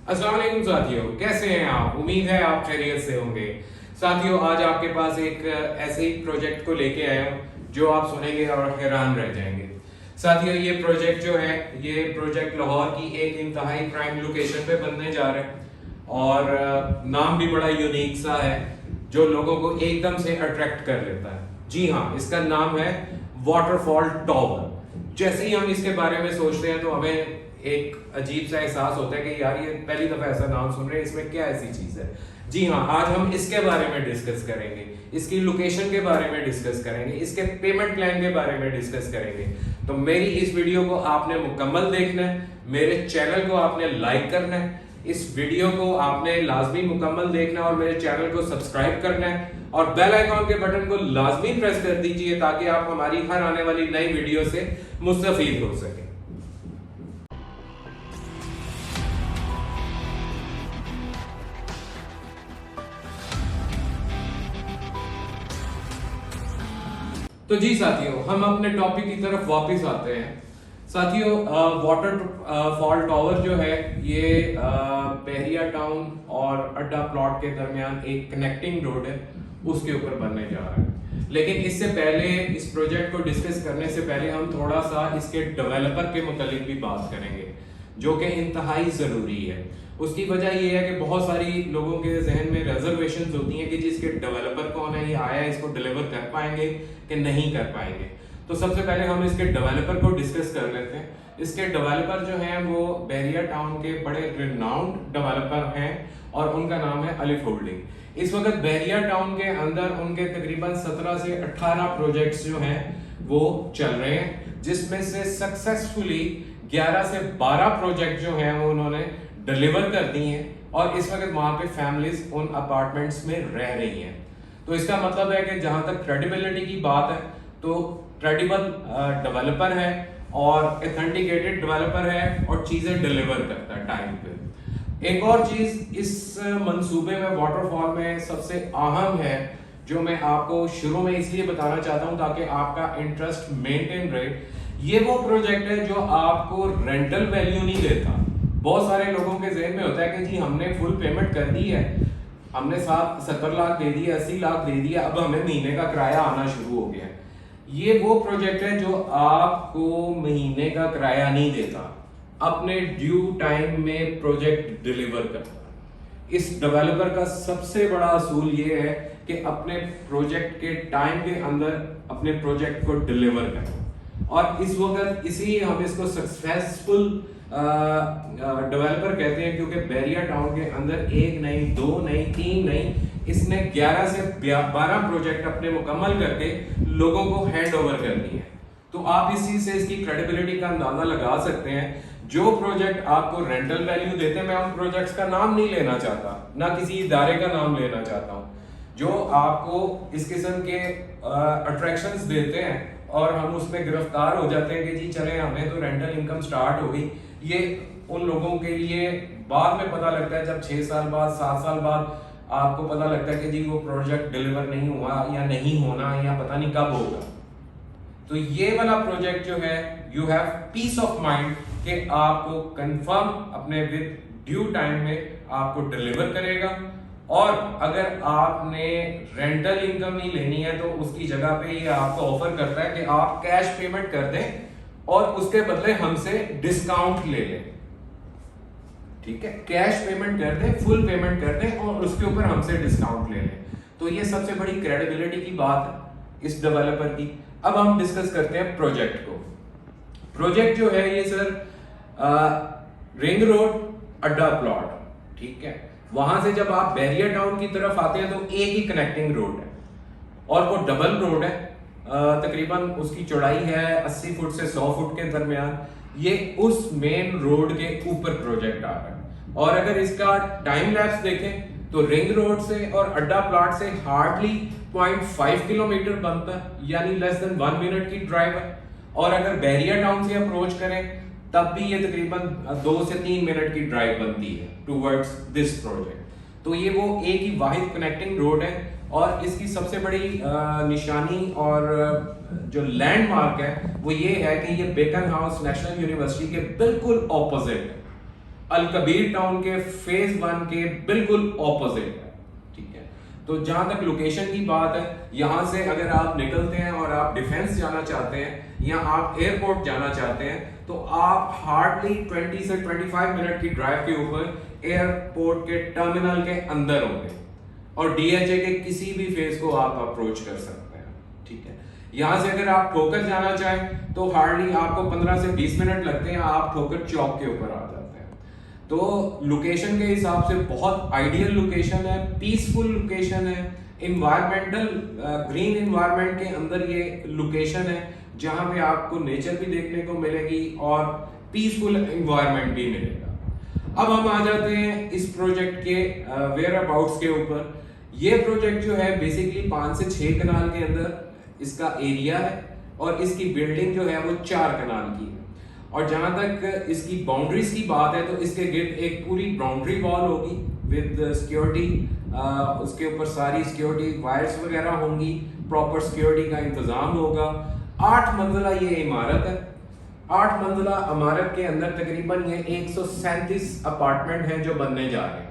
अस्सलाम वालेकुम साथियों, कैसे हैं आप? उम्मीद है आप खैरियत से होंगे। साथियों, आज आपके पास एक ऐसे ही प्रोजेक्ट को लेके आया हूँ जो आप सुनेंगे और हैरान रह जाएंगे। साथियों, ये प्रोजेक्ट जो है, ये प्रोजेक्ट लाहौर की एक इंतहाई प्राइम लोकेशन पे बनने जा रहा है और नाम भी बड़ा यूनिक सा है जो लोगों को एकदम से अट्रैक्ट कर लेता है। जी हाँ, इसका नाम है वाटरफॉल टॉवर। जैसे ही हम इसके बारे में सोचते हैं तो हमें एक अजीब सा एहसास होता है कि यार ये पहली दफा ऐसा नाम सुन रहे हैं, इसमें क्या ऐसी चीज है। जी हाँ, आज हम इसके बारे में डिस्कस करेंगे, इसकी लोकेशन के बारे में डिस्कस करेंगे, इसके पेमेंट प्लान के बारे में डिस्कस करेंगे। तो मेरी इस वीडियो को आपने मुकम्मल देखना है, मेरे चैनल को आपने लाइक करना है, इस वीडियो को आपने लाजमी मुकम्मल देखना है और मेरे चैनल को सब्सक्राइब करना है और बेल आइकॉन के बटन को लाजमी प्रेस कर दीजिए ताकि आप हमारी हर आने वाली नई वीडियो से मुस्तफीद हो सके। तो जी साथियों, हम अपने टॉपिक की तरफ वापस आते हैं। साथियों, वाटर फॉल टावर जो है ये बहरिया टाउन और अड्डा प्लॉट के दरमियान एक कनेक्टिंग रोड है, उसके ऊपर बनने जा रहा है। लेकिन इससे पहले, इस प्रोजेक्ट को डिस्कस करने से पहले हम थोड़ा सा इसके डेवलपर के मुतालिक भी बात करेंगे जो कि इंतहाई ज़रूरी है। उसकी वजह यह है कि बहुत सारी लोगों के जहन में रिजर्वेशंस होती हैं कि जिसके डेवलपर कौन है, ये आया इसको डिलीवर कर पाएंगे कि नहीं कर पाएंगे। तो सबसे पहले हम इसके डेवलपर को डिस्कस कर लेते हैं। इसके डेवलपर जो हैं वो बहरिया टाउन के बड़े रिनाउंड डेवलपर हैं और उनका नाम है अलिफ होल्डिंग। इस वक्त बहरिया टाउन के अंदर उनके तकरीबन 17 से 18 प्रोजेक्ट्स जो हैं वो चल रहे हैं, जिसमें से सक्सेसफुली 11 से 12 प्रोजेक्ट जो हैं वो उन्होंने डिलीवर कर दी हैं और इस वक्त वहां पे फैमिलीज उन अपार्टमेंट्स में रह रही हैं। तो इसका मतलब है कि जहां तक क्रेडिबिलिटी की बात है तो क्रेडिबल डेवलपर है और ऑथेंटिकेटेड डेवलपर है और चीजें डिलीवर करता है टाइम पे। एक और चीज इस मंसूबे में, वाटरफॉल में सबसे अहम है जो मैं आपको शुरू में इसलिए बताना चाहता हूं ताकि आपका इंटरेस्ट मेंटेन रहे। ये वो प्रोजेक्ट है जो आपको रेंटल वैल्यू नहीं देता। बहुत सारे लोगों के जहन में होता है कि जी हमने फुल पेमेंट कर दी है, हमने 70 लाख दे दिए, 80 लाख दे दिया, अब हमें महीने का किराया आना शुरू हो गया। ये वो प्रोजेक्ट है जो आपको महीने का किराया नहीं देता, अपने ड्यू टाइम में प्रोजेक्ट डिलीवर करता। इस डेवलपर का सबसे बड़ा असूल ये है कि अपने प्रोजेक्ट के टाइम के अंदर अपने प्रोजेक्ट को डिलीवर करना और इस वक्त इसी हम इसको सक्सेसफुल डेवलपर कहते हैं क्योंकि बहरिया टाउन के अंदर एक नहीं, दो नहीं, तीन नहीं, इसने 11 से 12 प्रोजेक्ट अपने मुकम्मल करके लोगों को हैंड ओवर कर दिए। तो आप इस चीज से इसकी क्रेडिबिलिटी का अंदाजा लगा सकते हैं। जो प्रोजेक्ट आपको रेंटल वैल्यू देते हैं, मैं उन प्रोजेक्ट्स का नाम नहीं लेना चाहता, ना किसी इदारे का नाम लेना चाहता हूं, जो आपको इस किस्म के अट्रैक्शंस देते हैं और हम उसमें गिरफ्तार हो जाते हैं कि जी चले हमें तो रेंटल इनकम स्टार्ट हो गई। ये उन लोगों के लिए बाद में पता लगता है, जब 6 साल बाद, 7 साल बाद आपको पता लगता है कि जी वो प्रोजेक्ट डिलीवर नहीं हुआ या नहीं होना या पता नहीं कब होगा। तो ये वाला प्रोजेक्ट जो है, you have piece of mind कि आपको कंफर्म अपने विद ड्यू टाइम में आपको डिलीवर करेगा। और अगर आपने रेंटल इनकम नहीं लेनी है तो उसकी जगह पे ये आपको ऑफर करता है कि आप कैश पेमेंट कर दें और उसके बदले हमसे डिस्काउंट ले लें। ठीक है, कैश पेमेंट कर दें, फुल पेमेंट कर दें और उसके ऊपर हमसे डिस्काउंट ले लें। तो ये सबसे बड़ी क्रेडिबिलिटी की बात है इस डेवलपर की। अब हम डिस्कस करते हैं प्रोजेक्ट को। प्रोजेक्ट जो है ये सर रिंग रोड अड्डा प्लॉट, ठीक है, वहां से जब आप बहरिया टाउन की तरफ आते हैं तो एक ही कनेक्टिंग रोड है और वो डबल रोड है। तकरीबन उसकी चौड़ाई है 80 फुट से 100 फुट के दरमियान। ये उस मेन रोड के ऊपर प्रोजेक्ट आ रहा है और अगर इसका टाइम लैप्स देखें तो रिंग रोड से और अड्डा प्लॉट से हार्डली 0.5 किलोमीटर बनता है, यानी लेस देन 1 मिनट की ड्राइव है। और अगर बहरिया टाउन से अप्रोच करें तब भी ये तकरीबन 2 से 3 मिनट की ड्राइव बनती है टूवर्ड्स दिस प्रोजेक्ट। तो ये वो एक ही वाहिद कनेक्टिंग रोड है और इसकी सबसे बड़ी निशानी और जो लैंडमार्क है वो ये है कि ये बेकन हाउस नेशनल यूनिवर्सिटी के बिल्कुल ऑपोजिट है। अल कबीर टाउन के फेज 1 के बिल्कुल ऑपोजिट है, ठीक है। तो जहां तक लोकेशन की बात है, यहां से अगर आप निकलते हैं और आप डिफेंस जाना चाहते हैं या आप एयरपोर्ट जाना चाहते हैं, तो आप हार्डली 20 से 25 मिनट की ड्राइव के ऊपर एयरपोर्ट के टर्मिनल के अंदर होंगे और डीएचए के किसी भी फेज को आप अप्रोच कर सकते हैं, ठीक है। यहां से अगर आप ठोकर जाना चाहें तो हार्डली आपको 15 से 20 मिनट लगते हैं, आप ठोकर चौक के ऊपर आ जाते हैं। तो लोकेशन के हिसाब से बहुत आइडियल लोकेशन है, पीसफुल लोकेशन है, इन्वायरमेंटल ग्रीन इन्वायरमेंट के अंदर ये लोकेशन है, जहां पे आपको नेचर भी देखने को मिलेगी और पीसफुल इन्वायरमेंट भी मिलेगा। अब हम आ जाते हैं इस प्रोजेक्ट के वेयर अबाउट्स के ऊपर। ये प्रोजेक्ट जो है बेसिकली 5 से 6 कनाल के अंदर इसका एरिया है और इसकी बिल्डिंग जो है वो 4 कनाल की है। और जहां तक इसकी बाउंड्रीज की बात है तो इसके गिर्द एक पूरी बाउंड्री वॉल होगी विद सिक्योरिटी, उसके ऊपर सारी सिक्योरिटी वायर्स वगैरह होंगी, प्रॉपर सिक्योरिटी का इंतजाम होगा। 8 मंजिला ये इमारत है। 8 मंजिला इमारत के अंदर तकरीबन ये 137 अपार्टमेंट हैं जो बनने जा रहे हैं।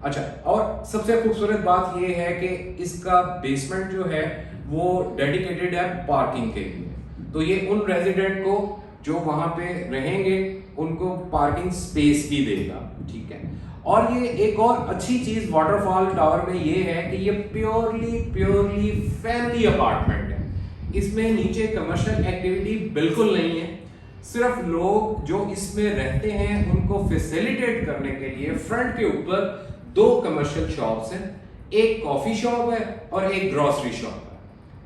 अच्छा, और सबसे खूबसूरत बात ये है कि इसका बेसमेंट जो है वो डेडिकेटेड है पार्किंग के लिए। तो ये उन रेजिडेंट को जो वहां पे रहेंगे उनको पार्किंग स्पेस भी देगा, ठीक है। और ये एक और अच्छी चीज वाटरफॉल टावर में ये है कि ये प्योरली फैमिली अपार्टमेंट है। इसमें नीचे कमर्शियल एक्टिविटी बिल्कुल नहीं है। सिर्फ लोग जो इसमें रहते हैं उनको फैसिलिटेट करने के लिए फ्रंट के ऊपर 2 कमर्शियल शॉप्स हैं, एक कॉफी शॉप है और एक ग्रोसरी शॉप है।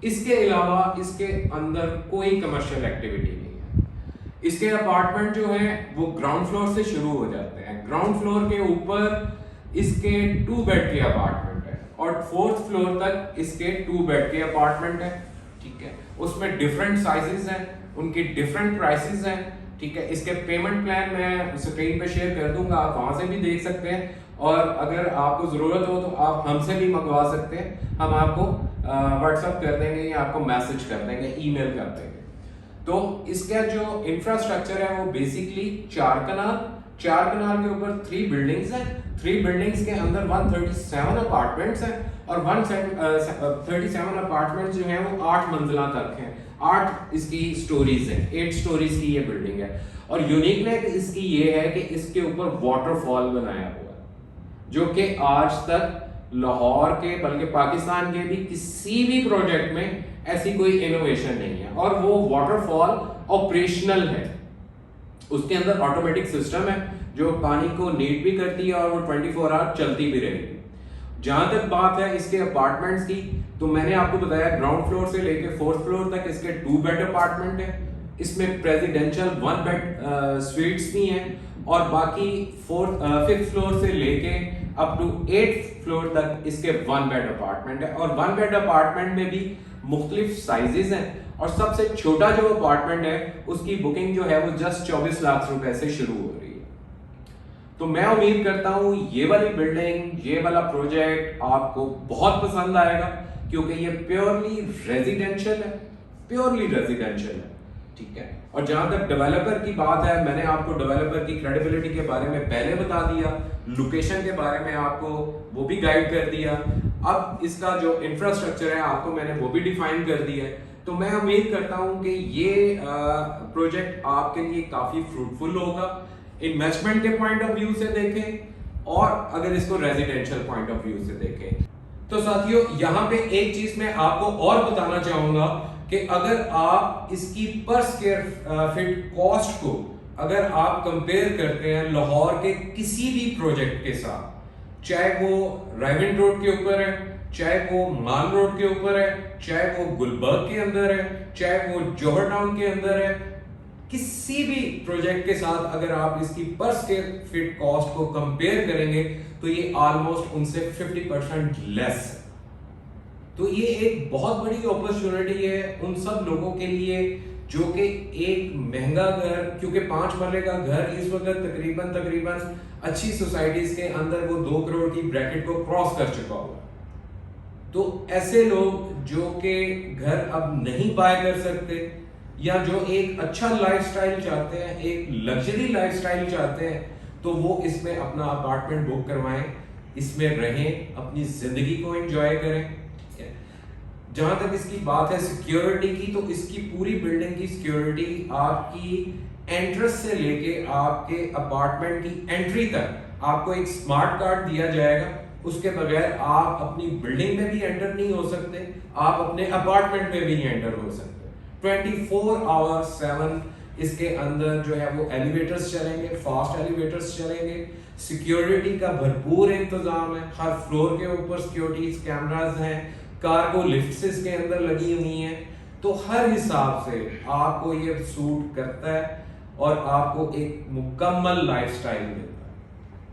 इसके अलावा इसके अंदर कोई कमर्शियल एक्टिविटी नहीं है। इसके अपार्टमेंट जो है वो ग्राउंड फ्लोर से शुरू हो जाते हैं। ग्राउंड फ्लोर के ऊपर इसके 2 बेड के अपार्टमेंट है और 4th फ्लोर तक इसके 2 बेड के अपार्टमेंट है, ठीक है। उसमें डिफरेंट साइजेस हैं, उनकी डिफरेंट प्राइसेस हैं, ठीक है। इसके पेमेंट प्लान मैं स्क्रीन पे शेयर कर दूंगा, आप वहां से भी देख सकते हैं। और अगर आपको जरूरत हो तो आप हमसे भी मंगवा सकते हैं, हम आपको व्हाट्सएप कर देंगे या आपको मैसेज कर देंगे, ईमेल कर देंगे। तो इसका जो इंफ्रास्ट्रक्चर है वो बेसिकली 4 कनाल के ऊपर 3 बिल्डिंग्स हैं। 3 बिल्डिंग्स के अंदर 137 अपार्टमेंट्स हैं और 137 अपार्टमेंट्स जो हैं वो 8 मंजिला तक हैं। 8 इसकी स्टोरीज हैं, 8 स्टोरीज की ये बिल्डिंग है। और यूनिकनेस इसकी ये है कि इसके ऊपर वाटरफॉल बनाया हुआ है, जो कि आज तक लाहौर के बल्कि पाकिस्तान के भी किसी भी प्रोजेक्ट में ऐसी कोई इनोवेशन नहीं है। और वो वाटरफॉल ऑपरेशनल है, उसके अंदर ऑटोमेटिक सिस्टम है जो पानी को नीट भी करती है और वो 24 आवर चलती भी रहेगी। जहां तक बात है इसके अपार्टमेंट्स की, तो मैंने आपको बताया ग्राउंड फ्लोर से लेके 4th फ्लोर तक इसके 2 बेड अपार्टमेंट है। इसमें प्रेसिडेंशियल 1 बेड स्वीट्स भी हैं और बाकी 5th फ्लोर से लेके अप टू 8th फ्लोर तक इसके 1 बेड अपार्टमेंट है। और 1 बेड अपार्टमेंट में भी मुख्तलिफ साइजेस हैं और सबसे छोटा जो अपार्टमेंट है उसकी बुकिंग जो है वो जस्ट 24 लाख रुपए से शुरू हो रही है। तो मैं उम्मीद करता हूं ये वाली बिल्डिंग, ये वाला प्रोजेक्ट आपको बहुत पसंद आएगा, क्योंकि ये प्योरली रेजिडेंशियल है, ठीक है। और जहां तक डेवलपर की बात है, मैंने आपको डेवलपर की क्रेडिबिलिटी के बारे में पहले बता दिया, लोकेशन के बारे में आपको वो भी गाइड कर दिया। अब इसका जो इंफ्रास्ट्रक्चर है आपको मैंने वो भी डिफाइन कर दिया है। तो मैं उम्मीद करता हूं कि ये प्रोजेक्ट आपके लिए काफी फ्रूटफुल होगा, इन्वेस्टमेंट के पॉइंट ऑफ व्यू से देखें और अगर इसको रेजिडेंशियल पॉइंट ऑफ व्यू से देखें। तो साथियों, यहाँ पे एक चीज मैं आपको और बताना चाहूंगा कि अगर आप इसकी पर स्क्वायर फीट कॉस्ट को अगर आप कंपेयर करते हैं लाहौर के किसी भी प्रोजेक्ट के साथ, चाहे वो रायविंड रोड के ऊपर है, चाहे वो मान रोड के ऊपर है, चाहे वो गुलबर्ग के अंदर है, चाहे वो जौहर टाउन के अंदर है, किसी भी प्रोजेक्ट के साथ अगर आप इसकी पर स्क्वायर फीट कॉस्ट को कंपेयर करेंगे तो ये ऑलमोस्ट उनसे 50% लेस है। तो ये एक बहुत बड़ी अपॉर्चुनिटी है उन सब लोगों के लिए जो कि एक महंगा घर, क्योंकि 5 मरले का घर इस वक्त तकरीबन अच्छी सोसाइटीज के अंदर वो 2 करोड़ की ब्रैकेट को क्रॉस कर चुका हुआ। तो ऐसे लोग जो कि घर अब नहीं बाय कर सकते या जो एक अच्छा लाइफस्टाइल चाहते हैं, एक लग्जरी लाइफस्टाइल चाहते हैं, तो वो इसमें अपना अपार्टमेंट बुक करवाएं, इसमें रहें, अपनी जिंदगी को एंजॉय करें। जहां तक इसकी बात है सिक्योरिटी की, तो इसकी पूरी बिल्डिंग की सिक्योरिटी आपकी एंट्रेंस से लेके आपके अपार्टमेंट की एंट्री तक आपको एक स्मार्ट कार्ड दिया जाएगा। उसके बगैर आप अपनी बिल्डिंग में भी एंटर नहीं हो सकते, आप अपने अपार्टमेंट में भी नहीं एंटर हो सकते। 24 आवर 7 इसके अंदर जो है वो एलिवेटर्स चलेंगे, फास्ट एलिवेटर्स चलेंगे। सिक्योरिटी का भरपूर इंतजाम है, हर फ्लोर के ऊपर सिक्योरिटी कैमरास हैं, कार्गो लिफ्ट्स इसके अंदर लगी हुई हैं। तो हर हिसाब से आपको ये सूट करता है और आपको एक मुकम्मल लाइफस्टाइल मिलता है।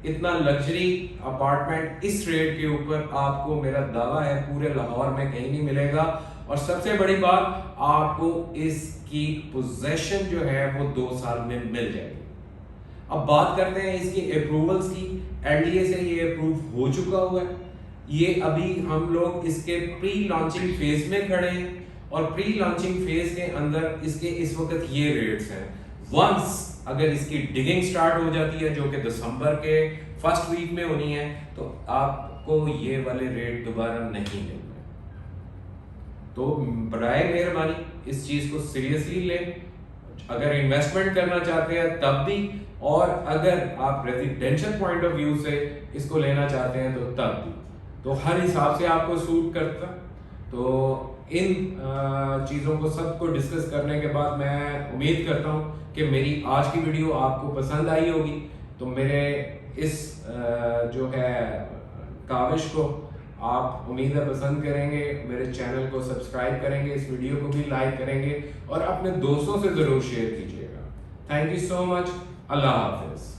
इतना लग्जरी अपार्टमेंट इस रेट के ऊपर आपको, मेरा दावा है, पूरे लाहौर में कहीं नहीं मिलेगा। और सबसे बड़ी बात, आपको इसकी पोजेशन जो है वो 2 साल में मिल जाएगी। अब बात करते हैं इसकी अप्रूवल्स की। एलडीए से ये अप्रूव हो चुका हुआ है। ये अभी हम लोग इसके प्री लॉन्चिंग फेज में खड़े हैं और प्री लॉन्चिंग फेज के अंदर इसके इस वक्त ये रेट्स हैं। वंस अगर इसकी डिगिंग स्टार्ट हो जाती है, जो कि दिसंबर के फर्स्ट वीक में होनी है, तो आपको ये वाले रेट दोबारा नहीं मिलेंगे। तो बराए मेहरबानी इस चीज को सीरियसली लें। अगर इन्वेस्टमेंट करना चाहते हैं तब भी, और अगर आप रेजिडेंशियल पॉइंट ऑफ व्यू से इसको लेना चाहते हैं तो तब भी, तो हर हिसाब से आपको सूट करता। तो इन चीज़ों को सबको डिस्कस करने के बाद मैं उम्मीद करता हूँ कि मेरी आज की वीडियो आपको पसंद आई होगी। तो मेरे इस जो है काविश को आप उम्मीद है पसंद करेंगे, मेरे चैनल को सब्सक्राइब करेंगे, इस वीडियो को भी लाइक करेंगे और अपने दोस्तों से ज़रूर शेयर कीजिएगा। Thank you so much. अल्लाह हाफिज़।